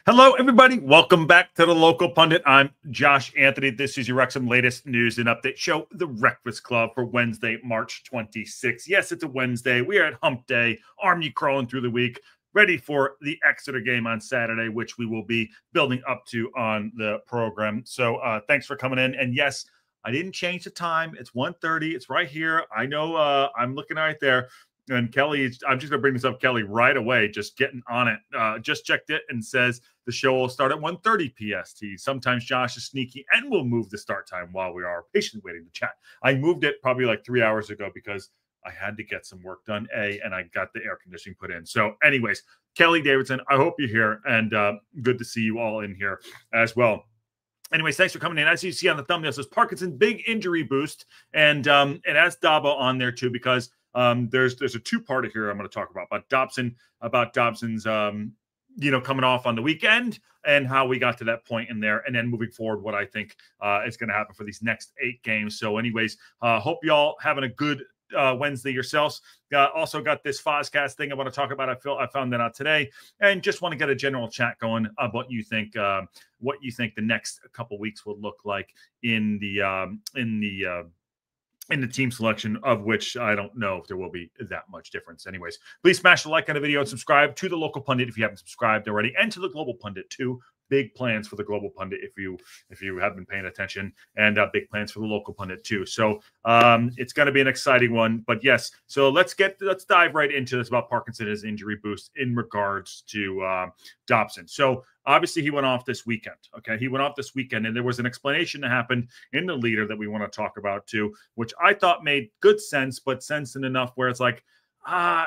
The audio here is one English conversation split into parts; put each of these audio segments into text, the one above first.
Hello, everybody. Welcome back to the Local Pundit. I'm Josh Anthony. This is your Wrexham latest news and update show, the Breakfast Club, for Wednesday, March 26th. Yes, it's a Wednesday. We are at Hump Day, army crawling through the week, ready for the Exeter game on Saturday, which we will be building up to on the program. So thanks for coming in. And yes, I didn't change the time. It's 1:30. It's right here. I know I'm looking right there. And Kelly, I'm just going to bring this up, Kelly, right away, just getting on it. Just checked it and says the show will start at 1:30 PST. Sometimes Josh is sneaky and will move the start time while we are patiently waiting to chat. I moved it probably like 3 hours ago because I had to get some work done, and I got the air conditioning put in. So anyways, Kelly Davidson, I hope you're here, and good to see you all in here as well. Anyways, thanks for coming in. As you see on the thumbnail, it says Parkinson big injury boost, and it has Dabo on there too because there's a two-parter here I'm going to talk about Dobson, about Dobson's coming off on the weekend and how we got to that point in there, and then moving forward what I think is going to happen for these next 8 games. So anyways, hope y'all having a good Wednesday yourselves. Also got this Fozcast thing I want to talk about. I found that out today, and just want to get a general chat going about what you think the next couple weeks will look like in the team selection, of which I don't know if there will be that much difference. Anyways, please smash the like on the video and subscribe to the Local Pundit if you haven't subscribed already, and to the Global Pundit too. Big plans for the Global Pundit if you have been paying attention, and big plans for the Local Pundit too. So it's going to be an exciting one. But yes, so let's dive right into this about Parkinson's injury boost in regards to Dobson. So obviously he went off this weekend. Okay, he went off this weekend, and there was an explanation that happened in the leader that we want to talk about too, which I thought made good sense, but sense in enough where it's like, I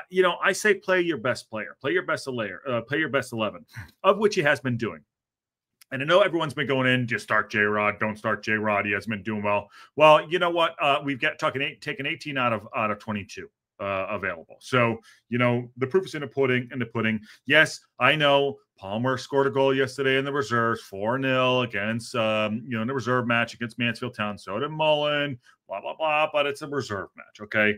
say play your best player, play your best 11, of which he has been doing. And I know everyone's been going in, just start J-Rod, don't start J-Rod. He hasn't been doing well. Well, you know what? We've taken 18 out of 22 available. So, the proof is in the pudding. Yes, I know Palmer scored a goal yesterday in the reserves, 4-0 against, in the reserve match against Mansfield Town. So did Mullen, blah, blah, blah, but it's a reserve match, okay?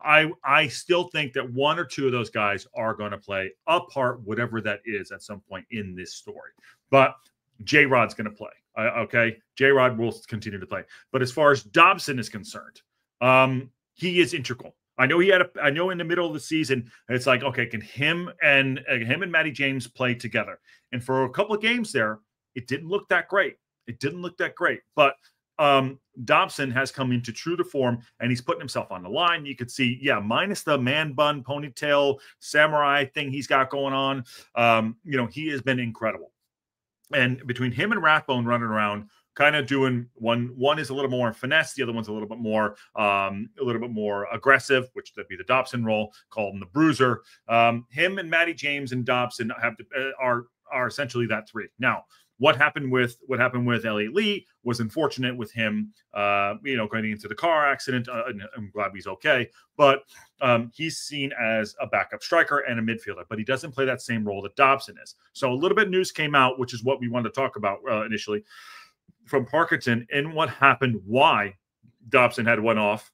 I still think that one or two of those guys are going to play a part, whatever that is, at some point in this story. But J-Rod's going to play. Okay, J-Rod will continue to play. But as far as Dobson is concerned, he is integral. I know I know in the middle of the season, it's like, okay, can him and Matty James play together? And for a couple of games there, it didn't look that great. But Dobson has come into true to form, and he's putting himself on the line. You could see, minus the man bun, ponytail, samurai thing he's got going on. He has been incredible. And between him and Rathbone running around, kind of doing one is a little more finesse, the other one's a little bit more aggressive, which would be the Dobson role, called him the bruiser. Him and Matty James and Dobson are essentially that three. Now, what happened with Elliot Lee was unfortunate with him, getting into the car accident. I'm glad he's okay, but he's seen as a backup striker and a midfielder, but he doesn't play that same role that Dobson is. So a little bit of news came out, which is what we wanted to talk about initially, from Parkinson and what happened, why Dobson had went off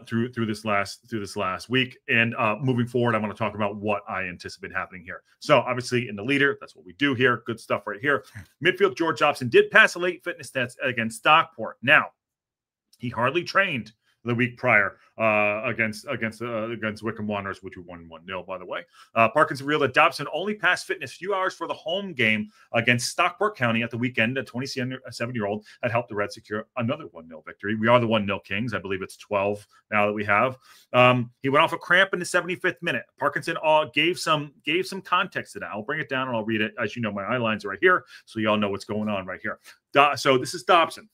through this last week, and moving forward, I want to talk about what I anticipate happening here. So obviously in the leader, that's what we do here. Good stuff right here. Midfield George Dobson did pass a late fitness test against Stockport. Now, he hardly trained the week prior against Wycombe Wanderers, which we won 1-0, by the way. Parkinson revealed that Dobson only passed fitness a few hours for the home game against Stockport County at the weekend. A 27-year-old had helped the Reds secure another 1-0 victory. We are the 1-0 Kings. I believe it's 12 now that we have. He went off a cramp in the 75th minute. Parkinson gave some context to that. I'll bring it down and I'll read it. As you know, my eye lines are right here, so y'all know what's going on right here. So this is Dobson.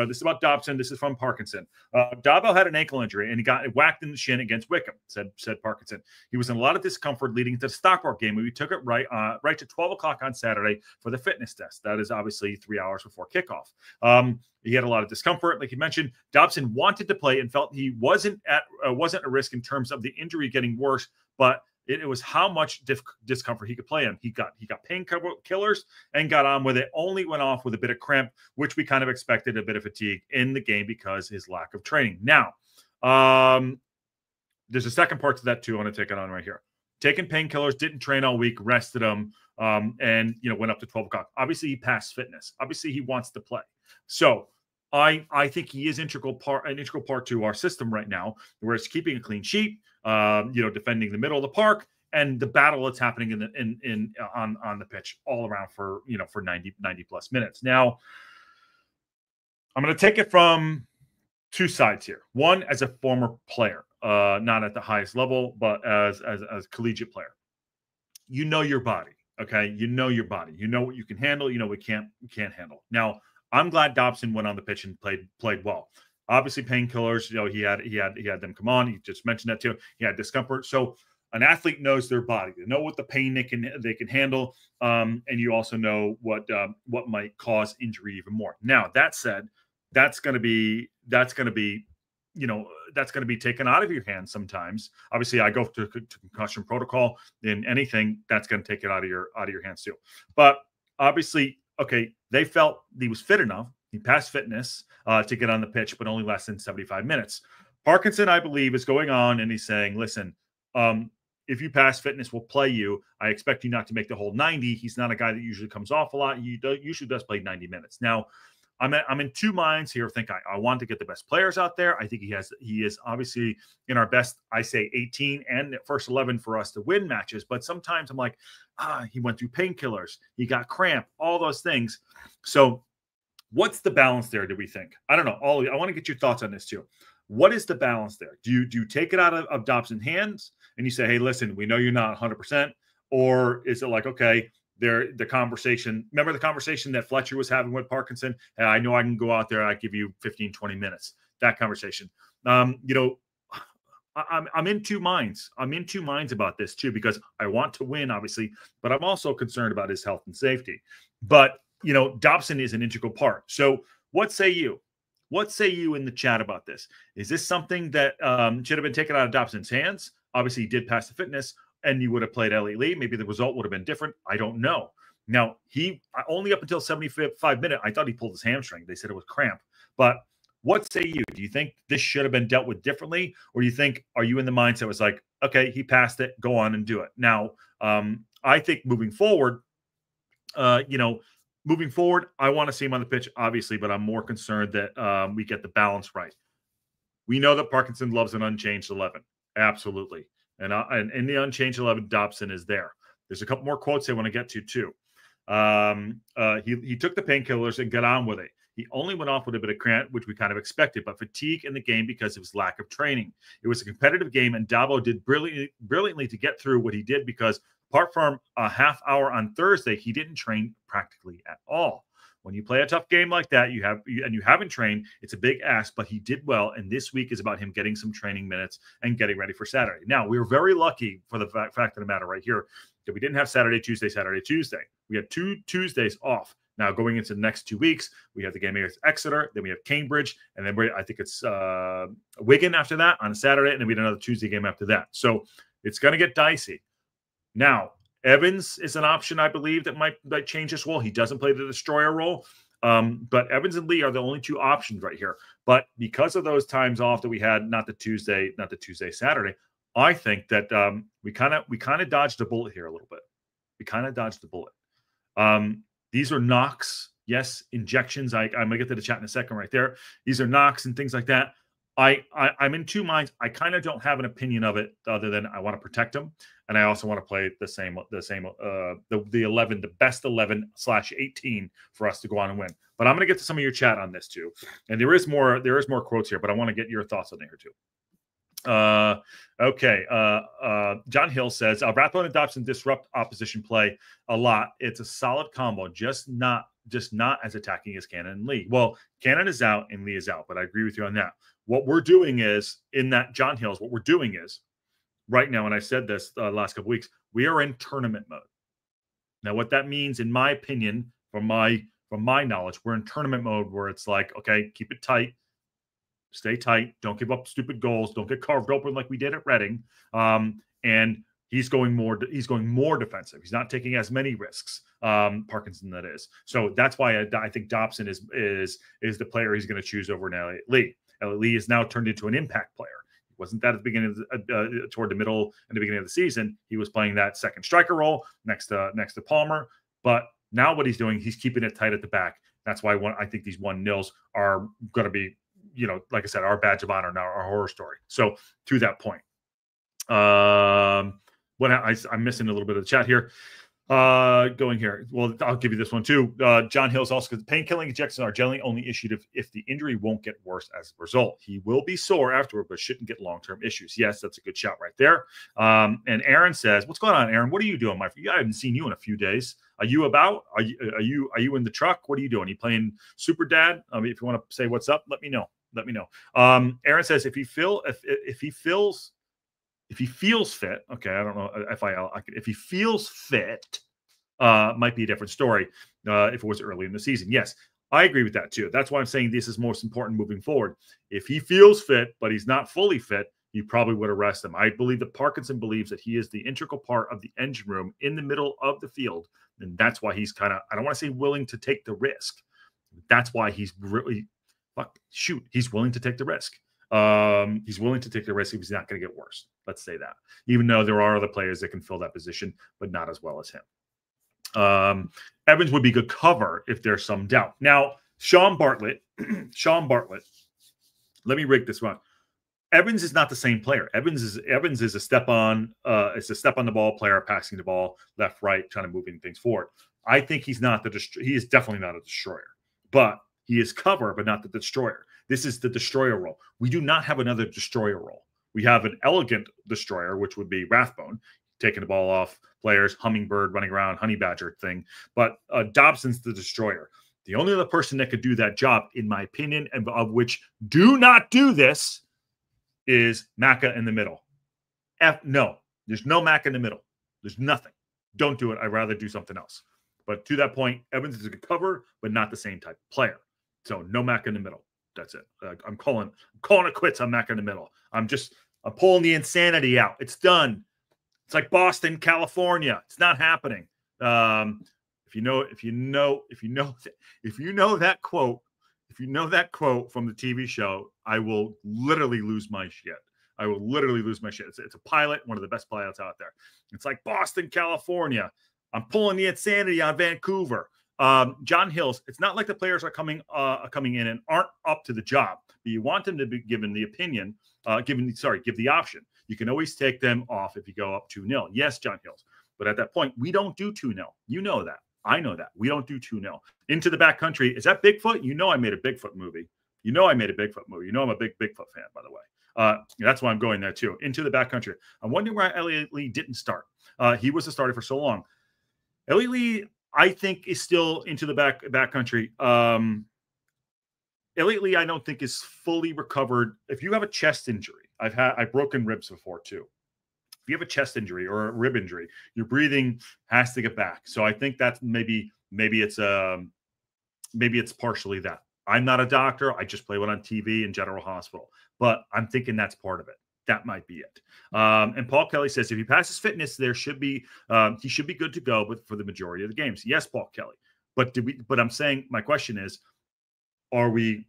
This is about Dobson. This is from Parkinson. Dabo had an ankle injury, and he got whacked in the shin against Wycombe, said Parkinson. He was in a lot of discomfort leading into the Stockport game, and we took it right to 12 o'clock on Saturday for the fitness test. That is obviously 3 hours before kickoff. He had a lot of discomfort, like you mentioned. Dobson wanted to play and felt he wasn't at risk in terms of the injury getting worse, but it was how much discomfort he could play in. He got painkillers and got on with it. Only went off with a bit of cramp, which we kind of expected, a bit of fatigue in the game because his lack of training. Now, there's a second part to that too. I want to take it on right here. Taking painkillers, didn't train all week, rested him. and went up to 12 o'clock. Obviously, he passed fitness. Obviously, he wants to play. So I think he is an integral part to our system right now, where it's keeping a clean sheet, defending the middle of the park, and the battle that's happening on the pitch all around for 90 plus minutes. Now, I'm going to take it from two sides here. One, as a former player, not at the highest level, but as a collegiate player. You know your body, okay? You know your body. You know what you can handle. You know what you can't handle. Now, I'm glad Dobson went on the pitch and played well. Obviously, painkillers. He had them come on. He just mentioned that too. He had discomfort. So an athlete knows their body. They know what the pain they can handle, and you also know what might cause injury even more. Now, that said, that's going to be taken out of your hands sometimes. Obviously, I go to concussion protocol. In anything, that's going to take it out of your hands too. But obviously, okay, they felt he was fit enough. He passed fitness to get on the pitch, but only less than 75 minutes. Parkinson, I believe, is going on and he's saying, listen, if you pass fitness, we'll play you. I expect you not to make the whole 90. He's not a guy that usually comes off a lot. He usually does play 90 minutes. Now, I'm in two minds here. I want to get the best players out there. I think he is obviously in our best, I say 18 and first 11 for us to win matches. But sometimes I'm like, he went through painkillers. He got cramp, all those things. So what's the balance there, do we think? I don't know. Ollie, I want to get your thoughts on this too. What is the balance there? Do you take it out of Dobson's hands and you say, hey, listen, we know you're not 100%? Or is it like, okay, the conversation, remember the conversation that Fletcher was having with Parkinson? Hey, I know I can go out there. I give you 15, 20 minutes. That conversation. I'm in two minds. I'm in two minds about this too, because I want to win, obviously, but I'm also concerned about his health and safety. But, Dobson is an integral part. So what say you? What say you in the chat about this? Is this something that should have been taken out of Dobson's hands? Obviously, he did pass the fitness, and you would have played Elliot Lee. Maybe the result would have been different. I don't know. Now, he only up until 75 minutes, I thought he pulled his hamstring. They said it was cramp. But what say you? Do you think this should have been dealt with differently? Or do you think, are you in the mindset it was like, okay, he passed it, go on and do it? Now, I think moving forward, I want to see him on the pitch, obviously, but I'm more concerned that we get the balance right. We know that Parkinson loves an unchanged 11. Absolutely. And in the unchanged 11, Dobson is there. There's a couple more quotes I want to get to too. He took the painkillers and got on with it. He only went off with a bit of cramp, which we kind of expected, but fatigue in the game because of his lack of training. It was a competitive game, and Dabo did brilliantly to get through what he did because apart from a half hour on Thursday, he didn't train practically at all. When you play a tough game like that, you haven't trained, it's a big ask, but he did well. And this week is about him getting some training minutes and getting ready for Saturday. Now, we were very lucky for the fact of the matter right here that we didn't have Saturday, Tuesday. We had 2 Tuesdays off. Now, going into the next 2 weeks, we have the game against Exeter, then we have Cambridge, and then I think it's Wigan after that on a Saturday, and then we had another Tuesday game after that. So it's going to get dicey. Now, Evans is an option, I believe, that might change this role. He doesn't play the destroyer role, but Evans and Lee are the only two options right here. But because of those times off that we had, not the Tuesday, Saturday, I think that we kind of dodged a bullet here a little bit. We kind of dodged the bullet. These are knocks, yes, injections. I'm gonna get to the chat in a second right there. These are knocks and things like that. I'm in two minds. I kind of don't have an opinion of it other than I want to protect him, and I also want to play the 11, the best 11/18 for us to go on and win. But I'm going to get to some of your chat on this too, and there is more quotes here, but I want to get your thoughts on it here too. Okay. John Hill says, Rathbone and Dobson disrupt opposition play a lot. It's a solid combo, just not as attacking as Cannon and Lee. Well, Cannon is out and Lee is out, but I agree with you on that. What we're doing is, in that John Hills, what we're doing is, right now, and I said this last couple weeks, we are in tournament mode. Now, what that means, in my opinion, from my knowledge, we're in tournament mode where it's like, okay, keep it tight. Stay tight. Don't give up stupid goals. Don't get carved open like we did at Reading. And he's going more defensive. He's not taking as many risks. Parkinson, that is. So that's why I think Dobson is the player he's going to choose over an Elliot Lee. Elliot Lee is now turned into an impact player. Wasn't that at the beginning of toward the middle and the beginning of the season? He was playing that second striker role next to Palmer. But now what he's doing, he's keeping it tight at the back. That's why I think these 1-0s are going to be, like I said, our badge of honor, now our horror story. So to that point, I'm missing a little bit of the chat here. Going here. Well, I'll give you this one too. John Hill's also, painkilling injections are generally only issued if the injury won't get worse as a result. He will be sore afterward, but shouldn't get long-term issues. Yes, that's a good shout right there. And Aaron says, "What's going on, Aaron? What are you doing, my friend? I haven't seen you in a few days. Are you about? Are you in the truck? What are you doing? Are you playing Super Dad? I mean, if you want to say what's up, let me know. Let me know." Aaron says, if he feels fit, okay, I don't know if he feels fit, might be a different story if it was early in the season. Yes, I agree with that too. That's why I'm saying this is most important moving forward. If he feels fit, but he's not fully fit, you probably would arrest him. I believe that Parkinson believes that he is the integral part of the engine room in the middle of the field, and that's why he's kind of, I don't want to say willing to take the risk. That's why he's really, he's willing to take the risk. He's willing to take the risk if he's not going to get worse. Let's say that, even though there are other players that can fill that position, but not as well as him. Evans would be good cover if there's some doubt. Now, Sean Bartlett, let me rig this one. Evans is not the same player. Evans is a step on the ball player, passing the ball left, right, trying to moving things forward. I think he is definitely not a destroyer, but he is cover, but not the destroyer. This is the destroyer role. We do not have another destroyer role. We have an elegant destroyer, which would be Rathbone, taking the ball off players, hummingbird running around, honey badger thing. But Dobson's the destroyer. The only other person that could do that job, in my opinion, and of which do not do this, is Macca in the middle. No, there's no Macca in the middle. There's nothing. Don't do it. I'd rather do something else. But to that point, Evans is a good cover, but not the same type of player. So no Macca in the middle. That's it. I'm calling it quits on Macca in the middle. I'm pulling the insanity out. It's done. It's like Boston, California. It's not happening. If you know that quote from the TV show, I will literally lose my shit. I will literally lose my shit. It's a pilot, one of the best pilots out there. It's like Boston, California. I'm pulling the insanity on Vancouver. John Hills, it's not like the players are coming in and aren't up to the job, but you want them to be given the opinion, give the option. You can always take them off if you go up 2-0. Yes, John Hills. But at that point, we don't do 2-0. You know that. I know that. We don't do 2-0. Into the back country. Is that Bigfoot? You know I made a Bigfoot movie. You know I'm a big Bigfoot fan, by the way. That's why I'm going there too. Into the back country. I'm wondering why Elliot Lee didn't start. He was a starter for so long. Elliot Lee, I think, is still into the back country. Elliot Lee, I don't think, is fully recovered. If you have a chest injury, I've broken ribs before too. If you have a chest injury or a rib injury, your breathing has to get back. So I think that's maybe it's partially that. I'm not a doctor. I just play one on TV in General Hospital, but I'm thinking that's part of it. That might be it. And Paul Kelly says if he passes fitness, he should be good to go, but for the majority of the games. Yes, Paul Kelly. But I'm saying, my question is, are we,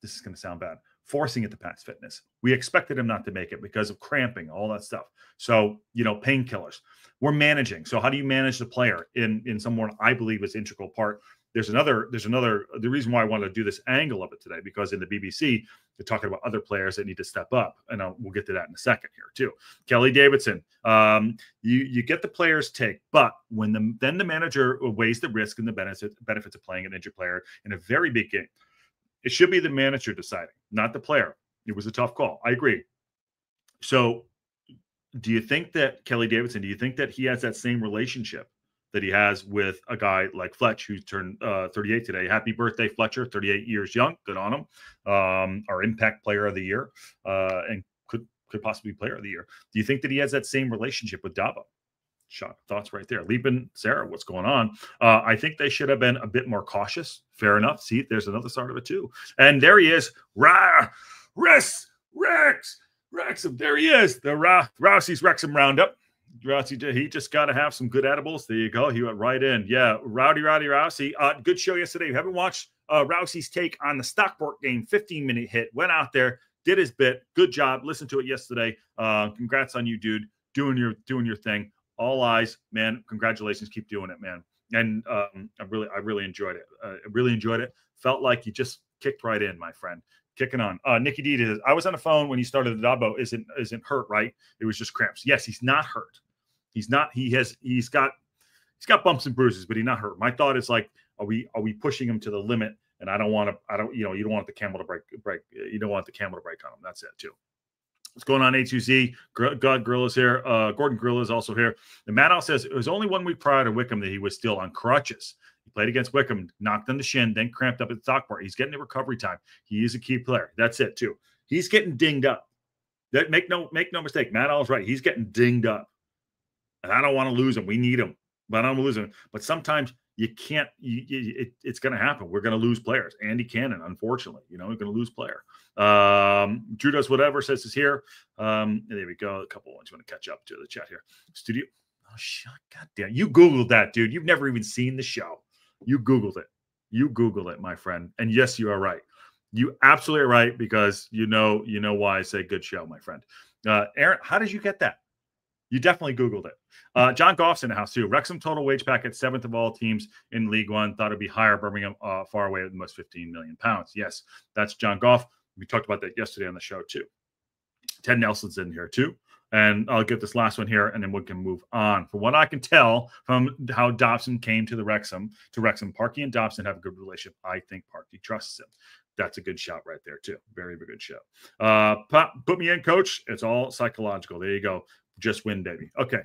this is going to sound bad, forcing it to pass fitness? We expected him not to make it because of cramping, all that stuff. So, painkillers. We're managing. So how do you manage the player in someone I believe is integral part? The reason why I wanted to do this angle of it today, because in the BBC, they're talking about other players that need to step up. And we'll get to that in a second here too. Kelly Davidson, you get the player's take, but when the manager weighs the risk and the benefits of playing an injured player in a very big game, it should be the manager deciding, not the player. It was a tough call. I agree. So do you think that Kelly Davidson, he has that same relationship that he has with a guy like Fletch, who turned 38 today? Happy birthday, Fletcher, 38 years young. Good on him. Our impact player of the year, and could possibly player of the year. Do you think that he has that same relationship with Dabo? Shock thoughts right there. Leapin, Sarah, what's going on? I think they should have been a bit more cautious. Fair enough. See, there's another side of it too. And there he is. Wrexham. There he is. The Rousey's Wrexham Roundup. Rousey, he just got to have some good edibles. There you go. He went right in. Yeah, Rowdy Rousey. Good show yesterday. If you haven't watched Rousey's take on the Stockport game, 15-minute hit. Went out there, did his bit. Good job. Listened to it yesterday. Congrats on you, dude. Doing your thing. All eyes, man. Congratulations. Keep doing it, man. And I really enjoyed it. I really enjoyed it. Felt like you just kicked right in, my friend. Kicking on. Nikki D says, I was on the phone when he started the Dabo. Isn't hurt, right? It was just cramps. Yes, he's not hurt. He's not. He's got bumps and bruises, but he's not hurt. My thought is like, are we pushing him to the limit? And you don't want the camel to break. You don't want the camel to break on him. That's it too. What's going on, A2Z? God Gorilla's here. Gordon Gorilla is also here. And Matt says it was only 1 week prior to Wickham that he was still on crutches. He played against Wickham, knocked on the shin, then cramped up at the Stockport. He's getting the recovery time. He is a key player. That's it too. He's getting dinged up. Make no mistake. Matt All's right. He's getting dinged up. And I don't want to lose him. We need him, but I don't want to lose him. But sometimes you can't. It's going to happen. We're going to lose players. Andy Cannon, unfortunately, we're going to lose player. Drew Does Whatever says is here. There we go. A couple ones you want to catch up to the chat here. Studio. Oh, shut. God damn. You Googled that, dude. You've never even seen the show. You Googled it. You Googled it, my friend. And yes, you are right. You absolutely are right, because you know why I say good show, my friend. Aaron, how did you get that? You definitely Googled it. John Goff's in the house too. Wrexham total wage packet, 7th of all teams in League One. Thought it'd be higher. Birmingham far away at the most £15 million. Yes, that's John Goff. We talked about that yesterday on the show too. Ted Nelson's in here too. And I'll get this last one here, and then we can move on. From what I can tell from how Dobson came to Wrexham, Parky and Dobson have a good relationship. I think Parky trusts him. That's a good shot right there too. Very, very good show. Put me in, coach. It's all psychological. There you go. Just win, baby. Okay.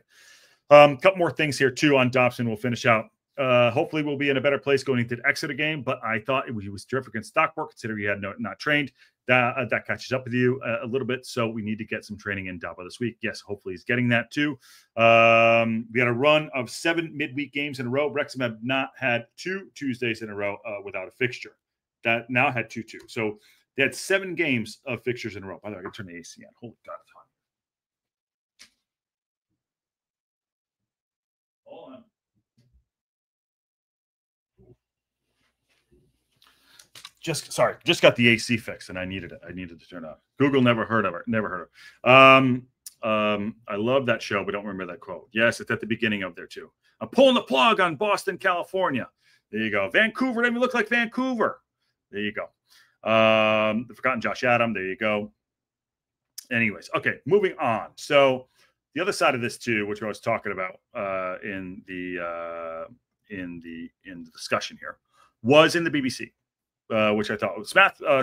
Couple more things here too on Dobson. We'll finish out. Hopefully we'll be in a better place going into the Exeter game, but I thought he was terrific in Stockport, considering he had not trained. That catches up with you a little bit, so we need to get some training in Dabo this week. Yes, hopefully he's getting that too. We had a run of 7 midweek games in a row. Wrexham have not had 2 Tuesdays in a row without a fixture. That now had 2-2. So they had 7 games of fixtures in a row. By the way, I can turn the AC on. Holy God, it's hot. Hold on. Just got the AC fixed, and I needed it. I needed to turn it on. Google never heard of it. Never heard of it. I love that show, but don't remember that quote. Yes, it's at the beginning of there too. I'm pulling the plug on Boston, California. There you go. Vancouver didn't even look like Vancouver. There you go. The Forgotten Josh Adam. There you go. Anyways, okay, moving on. So the other side of this too, which I was talking about in the discussion here, was in the BBC. Which I thought was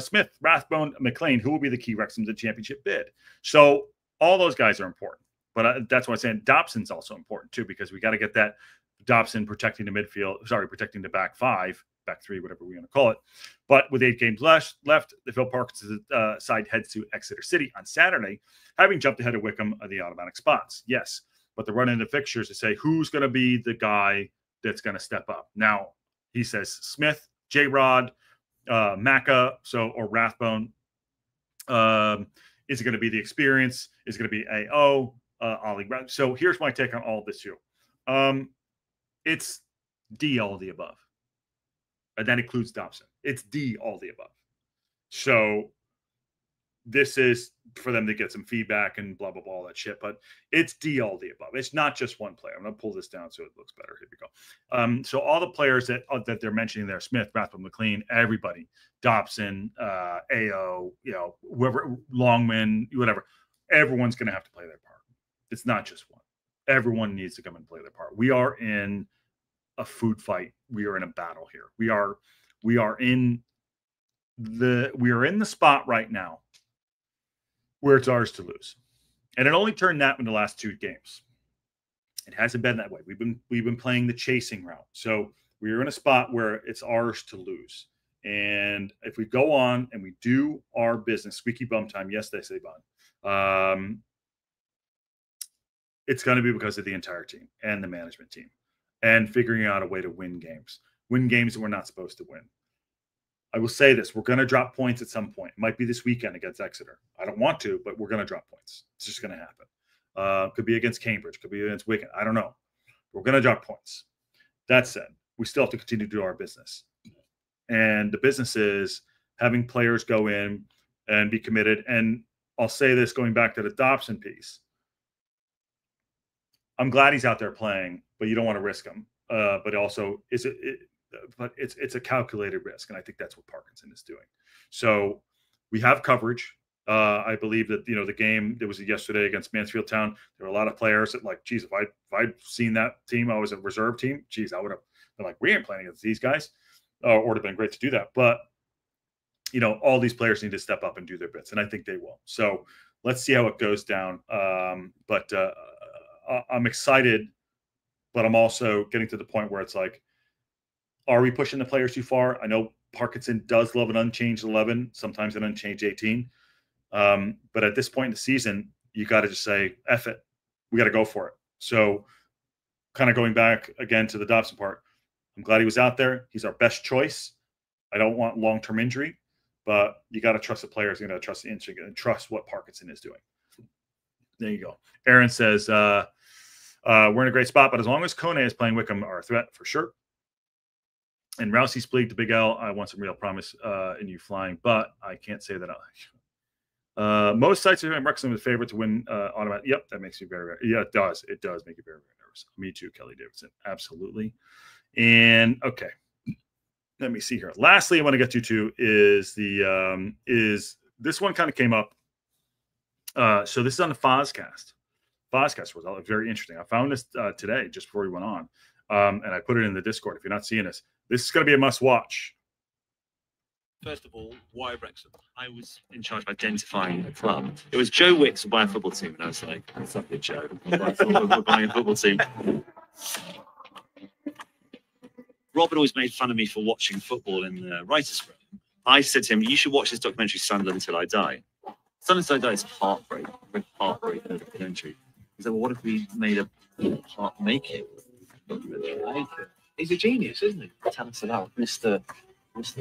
Smith, Rathbone, McLean, who will be the key Wrexham's in championship bid. So all those guys are important, but that's why I'm saying Dobson's also important too, because we got to get that Dobson protecting the midfield, protecting the back 5, back 3, whatever we want to call it. But with 8 games left, the Phil Parkinson side heads to Exeter City on Saturday, having jumped ahead of Wickham of the automatic spots. Yes, but they're running the fixtures to say who's going to be the guy that's going to step up. Now, he says Smith, J-Rod, Macca, or Rathbone. Is it going to be the experience? Is it going to be AO? Ollie? So here's my take on all of this too. It's D, all of the above. And that includes Dobson. It's D, all the above. So this is for them to get some feedback and blah, blah, blah, all that shit. But it's D, all the above. It's not just one player. I'm going to pull this down so it looks better. Here we go. So all the players that they're mentioning there, Smith, Rathbone, McLean, everybody, Dobson, AO, whoever, Longman, whatever, everyone's going to have to play their part. It's not just one. Everyone needs to come and play their part. We are in a food fight. We are in a battle here. We are in the spot right now where it's ours to lose. And it only turned that in the last 2 games. It hasn't been that way. We've been playing the chasing route. So we are in a spot where it's ours to lose. And if we go on and we do our business, squeaky bum time, yes, they say bun, it's going to be because of the entire team and the management team and figuring out a way to win games that we're not supposed to win. I will say this. We're going to drop points at some point. It might be this weekend against Exeter. I don't want to, but we're going to drop points. It's just going to happen. Could be against Cambridge. Could be against Wigan. I don't know. We're going to drop points. That said, we still have to continue to do our business. And the business is having players go in, and be committed. And I'll say this, going back to the Dobson piece, I'm glad he's out there playing, but you don't want to risk him. But also, it's a calculated risk, and I think that's what Parkinson is doing. So we have coverage. I believe that the game that was yesterday against Mansfield Town, there were a lot of players that like, geez, if I'd seen that team, I was a reserve team. Geez, I would have been like, we ain't playing against these guys, or it would have been great to do that. But all these players need to step up and do their bits, and I think they will. So let's see how it goes down. But I'm excited, but I'm also getting to the point where it's like, are we pushing the players too far? I know Parkinson does love an unchanged 11, sometimes an unchanged 18. But at this point in the season, you got to just say, F it. We got to go for it. So kind of going back again to the Dobson part, I'm glad he was out there. He's our best choice. I don't want long-term injury, but you got to trust the players. You got to trust the instinct and trust what Parkinson is doing. There you go. Aaron says, we're in a great spot, but as long as Kone is playing, Wickham are a threat for sure. And Rousey's plead to Big L. I want some real promise in you flying, but I can't say that. Most sites are Wrexham the favorite to win automatic. Yep, that makes me very, very. Yeah, it does. It does make you very, very nervous. Me too, Kelly Davidson. Absolutely. And okay, let me see here. Lastly, I want to get you to is this one kind of came up. So this is on the Fozcast. Fozcast was very interesting. I found this today just before we went on, and I put it in the Discord. If you're not seeing this is going to be a must-watch. First of all, why Wrexham? I was in charge of identifying the club. It was Joe Wicks buying a football team, and I was like, "That's not good, Joe. We're buying a football team." Robert always made fun of me for watching football in the writers' room. I said to him, "You should watch this documentary, Sunderland Until I Die." Sunderland Until I Die is heartbreaking documentary. He said, "Well, what if we made a heart-making documentary?" He's a genius, isn't he? Tell us about Mr.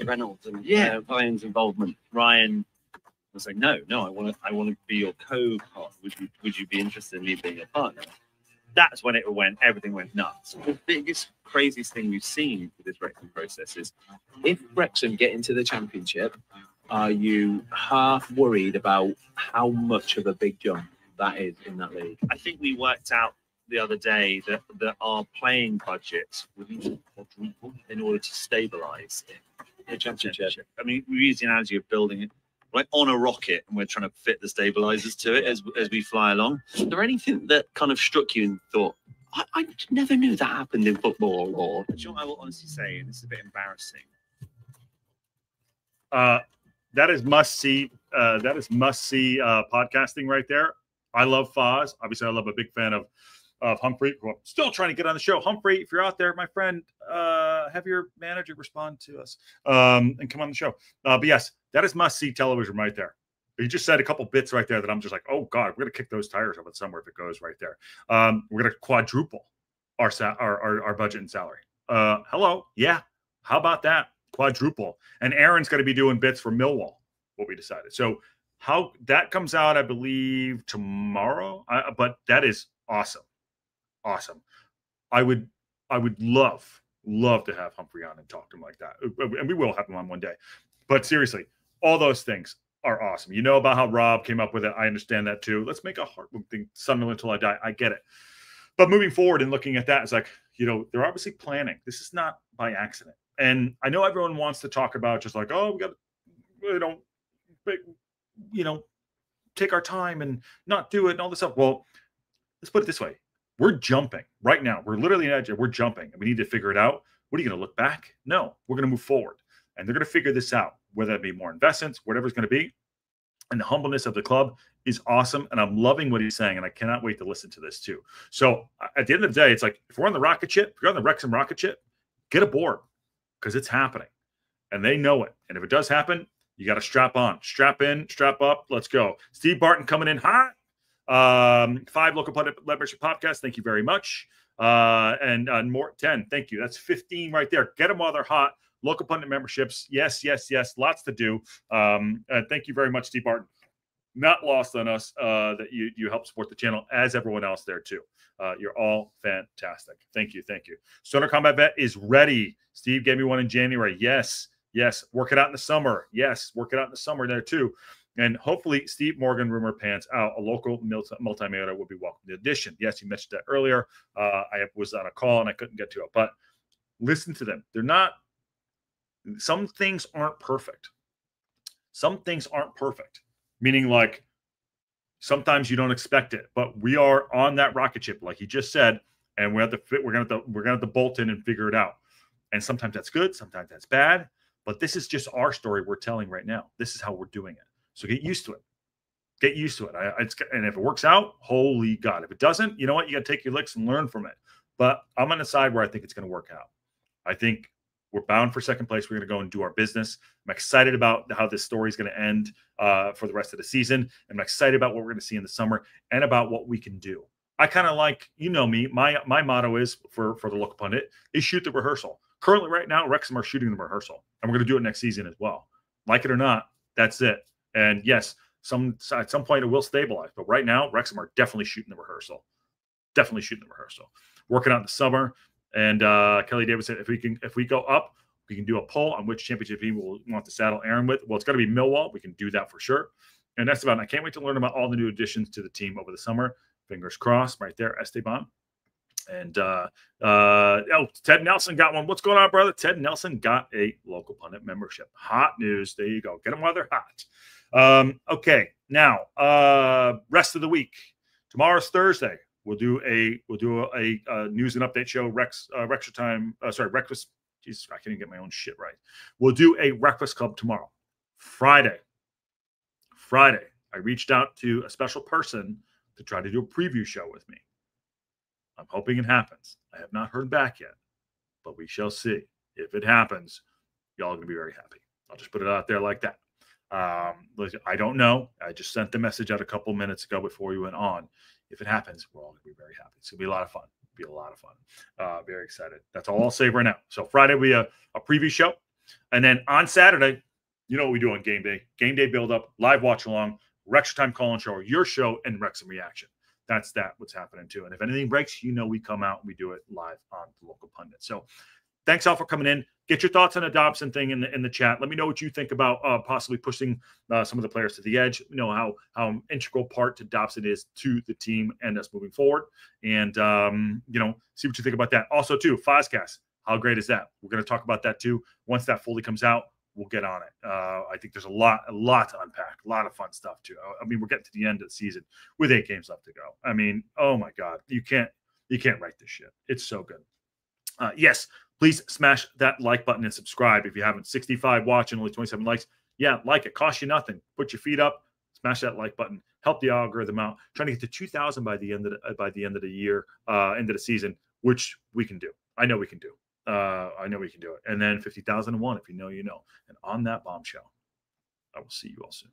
Reynolds and Ryan's involvement. Ryan was like, no, I want to be your co-partner. Would you be interested in me being a partner? That's when everything went nuts. The biggest, craziest thing we've seen with this Wrexham process is, if Wrexham get into the Championship, are you half worried about how much of a big jump that is in that league? I think we worked out the other day that our playing budget would need to quadruple in order to stabilise the Championship. I mean, we use the analogy of building it like on a rocket, and we're trying to fit the stabilizers to it as we fly along. Is there anything that kind of struck you and thought, I never knew that happened in football? Or do you know what I will honestly say, and this is a bit embarrassing. That is must see. That is must see podcasting right there. I love Foz. Obviously, I love a big fan of Humphrey, who I'm still trying to get on the show. Humphrey, if you're out there, my friend, have your manager respond to us and come on the show. But yes, that is must-see television right there. You just said a couple bits right there that I'm just like, oh, God, we're going to kick those tires up at somewhere if it goes right there. We're going to quadruple our budget and salary. Hello. Yeah. How about that? Quadruple. And Aaron's going to be doing bits for Millwall, what we decided. So how that comes out, I believe, tomorrow. But that is awesome. Awesome. I would love to have Humphrey on and talk to him like that. And we will have him on one day. But seriously, all those things are awesome. You know about how Rob came up with it. I understand that too. Let's make a heartwarming thing, Sunderland Until I Die. I get it. But moving forward and looking at that, it's like, they're obviously planning. This is not by accident. And I know everyone wants to talk about just like, oh, we got to, take our time and not do it and all this stuff. Well, let's put it this way. We're jumping right now. We're literally an edge. We're jumping. And we need to figure it out. What are you going to look back? No, we're going to move forward. And they're going to figure this out, whether it be more investments, whatever it's going to be. And the humbleness of the club is awesome. And I'm loving what he's saying. And I cannot wait to listen to this too. So at the end of the day, it's like, if we're on the rocket ship, if you're on the Wrexham rocket ship, get aboard because it's happening. And they know it. And if it does happen, you got to strap on, strap in, strap up. Let's go. Steve Burton coming in hot. 5 local pundit membership podcasts. Thank you very much. And more 10. Thank you. That's 15 right there. Get them while they're hot. Local pundit memberships. Yes. Lots to do. Thank you very much, Steve Barton. Not lost on us that you help support the channel, as everyone else there too. You're all fantastic. Thank you. Stoner Combat Vet is ready. Steve gave me one in January. Yes. Work it out in the summer. Yes. Work it out in the summer there too. And hopefully Steve Morgan, rumor pans out, a local multimillionaire will be welcome to the addition. Yes, you mentioned that earlier. I was on a call and I couldn't get to it, but listen to them. They're not, some things aren't perfect. Some things aren't perfect, meaning like sometimes you don't expect it, but we are on that rocket ship, like he just said, and we're gonna have to bolt in and figure it out. And sometimes that's good, sometimes that's bad, but this is just our story we're telling right now. This is how we're doing it. So get used to it. Get used to it. And if it works out, holy God. If it doesn't, you know what? You got to take your licks and learn from it. But I'm on the side where I think it's going to work out. I think we're bound for second place. We're going to go and do our business. I'm excited about how this story is going to end for the rest of the season. I'm excited about what we're going to see in the summer and about what we can do. I kind of like, you know me, my motto is for the local pundit is shoot the rehearsal. Currently right now, Wrexham are shooting the rehearsal, and we're going to do it next season as well. Like it or not, that's it. And yes, at some point it will stabilize, but right now Wrexham are definitely shooting the rehearsal. Definitely shooting the rehearsal. Working on the summer. And Kelly Davis said, if we go up, we can do a poll on which championship team we'll want to saddle Aaron with. Well, it's got to be Millwall. We can do that for sure. And that's about it. I can't wait to learn about all the new additions to the team over the summer. Fingers crossed, right there, Esteban. And Ted Nelson got one. What's going on, brother? Ted Nelson got a local pundit membership. Hot news. There you go. Get them while they're hot. Okay, now rest of the week. Tomorrow's Thursday. We'll do a news and update show. Wrexham time. Breakfast. Jesus, I can't even get my own shit right. We'll do a Breakfast Club tomorrow. Friday. I reached out to a special person to try to do a preview show with me. I'm hoping it happens. I have not heard back yet, but we shall see. If it happens, y'all are going to be very happy. I'll just put it out there like that. I don't know. I just sent the message out a couple minutes ago before you went on. If it happens, we're all going to be very happy. It's going to be a lot of fun. Very excited. That's all I'll say right now. So Friday will be a preview show. And then on Saturday, you know what we do on game day. Game day build-up, live watch-along, Wrexham Time call-in show, your show, and Wrexham Reaction. That's what's happening too. And if anything breaks, you know we come out and we do it live on the local pundit. So thanks all for coming in. Get your thoughts on the Dobson thing in the chat. Let me know what you think about possibly pushing some of the players to the edge. You know how integral part to Dobson is to the team and us moving forward. And see what you think about that. Also too, Fozcast. How great is that? We're going to talk about that too. Once that fully comes out, we'll get on it. I think there's a lot to unpack, a lot of fun stuff too. I mean, we're getting to the end of the season with 8 games left to go. I mean, oh my God, you can't write this shit. It's so good. Yes, please smash that like button and subscribe if you haven't. 65 watching, only 27 likes. Yeah, like it. Costs you nothing. Put your feet up, smash that like button. Help the algorithm out. Trying to get to 2,000 by the end of the year, end of the season, which we can do. I know we can do. I know we can do it. And then 50,001 if you know, you know. And on that bombshell, I will see you all soon.